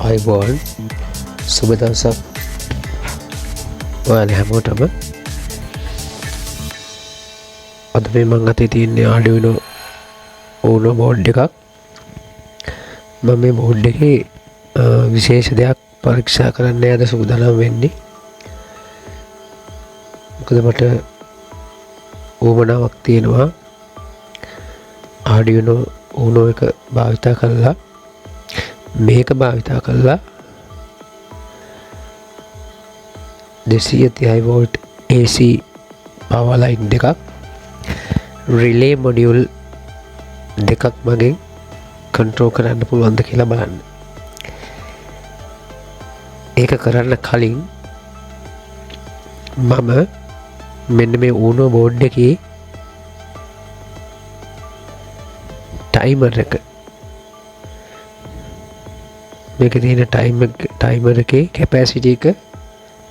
අයිබෝන් සුබ දවසක් ඔයාලා හැමෝටම. අද මේ මං අතේ තියෙන්නේ Arduino Uno බෝඩ් එකක්. මම මේ බෝඩ් එකේ විශේෂ දෙයක් පරීක්ෂා කරන්න අද සූදානම් වෙන්නේ. මොකද මට උවමනාවක් තියෙනවා Arduino Uno එක භාවිතා කරලා මේක භාවිතා කරලා 230 volt AC power line දෙකක් relay module දෙකක් මගෙන් control කරන්න පුළුවන්ද කියලා බලන්න. ඒක කරන්න කලින් මම මෙන්න මේ Uno board එකේ timer එක මේක තියෙන ටයිමර් එකේ කැපැසිටි එක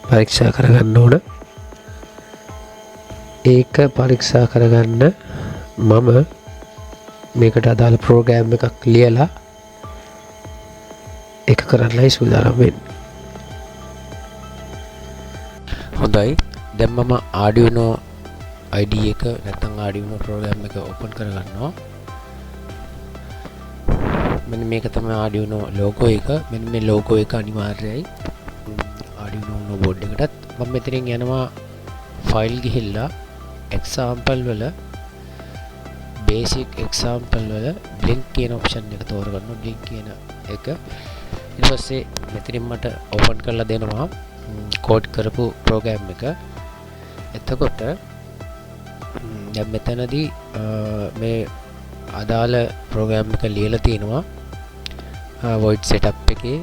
පරීක්ෂා කරගන්න ඕන. ඒක පරීක්ෂා කරගන්න මම මේකට අදාළ ප්‍රෝග්‍රෑම් එකක් ලියලා ඒක කරන්නයි සූදානම් වෙන්නේ. හොඳයි, දැන් මම Arduino IDE එක නැත්නම් Arduino ප්‍රෝග්‍රෑම් එක ඕපන් කරගන්නවා. මෙන්න මේක තමයි Arduino logo එක. මෙන්න මේ logo එක අනිවාර්යයි Arduino Uno board එකටත්. මම මෙතනින් යනවා file ගිහිල්ලා example වල basic example වල blink කියන option එක තෝරගන්න. blink කියන එක ඊට පස්සේ මෙතනින් මට open කරලා දෙනවා code කරපු program එක. එතකොට දැන් මෙතනදී මේ අදාළ program එක ලියලා තියෙනවා void setup එකේ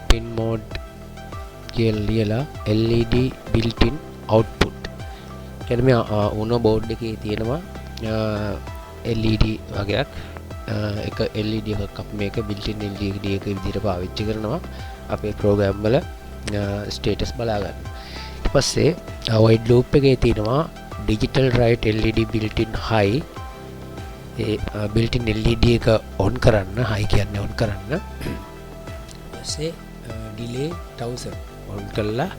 pin mode කියලා ලියලා LED built in output. කියන්නේ මේ Uno board එකේ තියෙනවා LED වගේක්. එක LED එකක් අපි මේක built in LED එක විදිහට පාවිච්චි කරනවා අපේ program වල status බලා ගන්න. ඊට පස්සේ void loop එකේ තියෙනවා digital write LED built in high. A built in LED එක on කරන්න, high කියන්නේ on කරන්න. ඊපස්සේ delay 1000 on කළා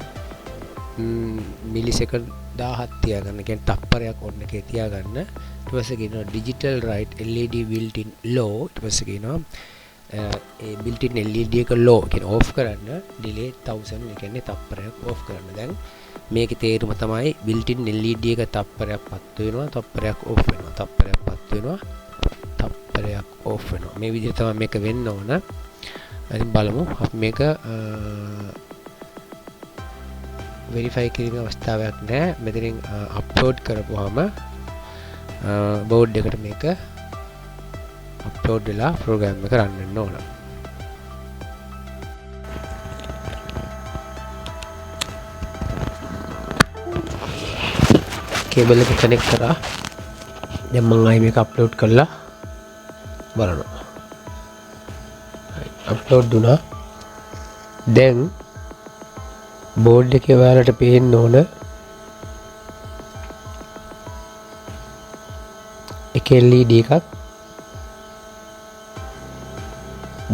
මිලිසෙකන්ඩ් 1000ක් තියාගන්න. කියන්නේ තප්පරයක් on එකේ තියාගන්න. ඊට පස්සේ කියනවා digital write LED built in low. ඊට පස්සේ කියනවා ඒ built in LED එක low කියන්නේ off කරන්න. delay 1000 ඒ කියන්නේ තප්පරයක් off කරන්න. දැන් මේකේ තේරුම තමයි built in LED එක තප්පරයක් පත් වෙනවා, තප්පරයක් off වෙනවා, තප්පරයක් පත් වෙනවා, තප්පරයක් off වෙනවා. මේ විදිහට තමයි මේක වෙන්න ඕන. ඉතින් බලමු අපි මේක verify කිරීමේ අවස්ථාවක් නැහැ. මෙතනින් upload කරපුවාම board එකට මේක upload වෙලා program එක run වෙන්න ඕන. කේබල් එක කනෙක්ට් කරා. දැන් මම ආයි මේක අප්ලෝඩ් කරලා බලනවා. අප්ලෝඩ් දුනා. දැන් බෝඩ් එකේ ඔයාලට පේන්න ඕන එක LED එකක්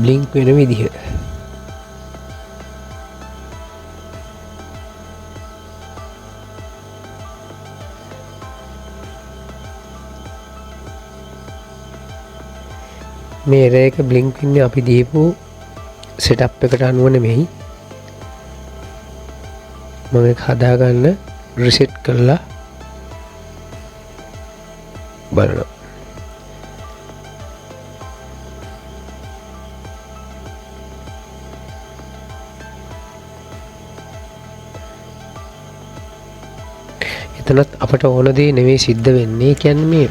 බ්ලින්ක් වෙන විදිහ. මේ array එක blink වෙන්නේ අපි දීපු setup එකට අනුව නෙමෙයි. මම ඒක හදාගන්න reset කරලා බලනවා. එතනත් අපට ඕන දේ නෙමෙයි සිද්ධ වෙන්නේ. කියන්නේ මේ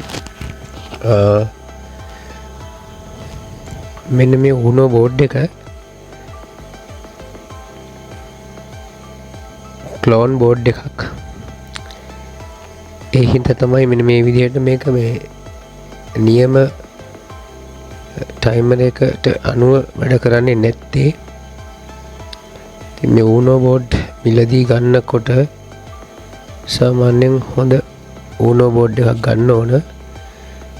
මෙන්න මේ Uno board එක clone board එකක්. ඒ හින්දා තමයි මෙන්න මේ විදිහට මේක මේ නියම timer එකට අනුව වැඩ කරන්නේ නැත්තේ. ඉතින් මේ Uno board මිලදී ගන්නකොට සාමාන්‍යයෙන් හොඳ Uno board එකක් ගන්න ඕන.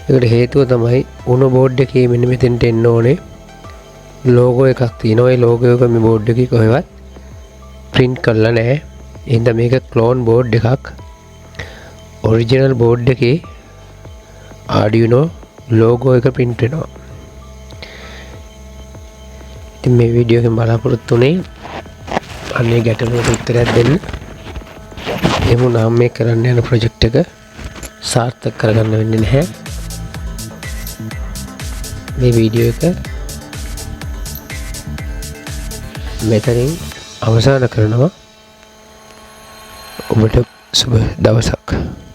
ඒකට හේතුව තමයි Uno board එකේ මෙන්න මෙතෙන්ට එන්න ඕනේ ලෝගෝ එකක් තියෙනවා. ඒ ලෝගෝ එක මේ බෝඩ් එකේ කොහෙවත් print කරලා නැහැ. එහෙනම් මේක ක්ලෝන් බෝඩ් එකක්. ඔරිජිනල් බෝඩ් එකේ Arduino ලෝගෝ එක print වෙනවා. ඉතින් මේ වීඩියෝ එකෙන් බලාපොරොත්තු වෙන්නේ අනේ ගැටලුවට උත්තරයක් දෙන්න. එහෙම නම් මේ කරන්න යන ප්‍රොජෙක්ට් එක සාර්ථක කරගන්න වෙන්නේ නැහැ. මේ වීඩියෝ එක මෙතනින් අවසන් කරනවා. ඔබට සුබ දවසක්.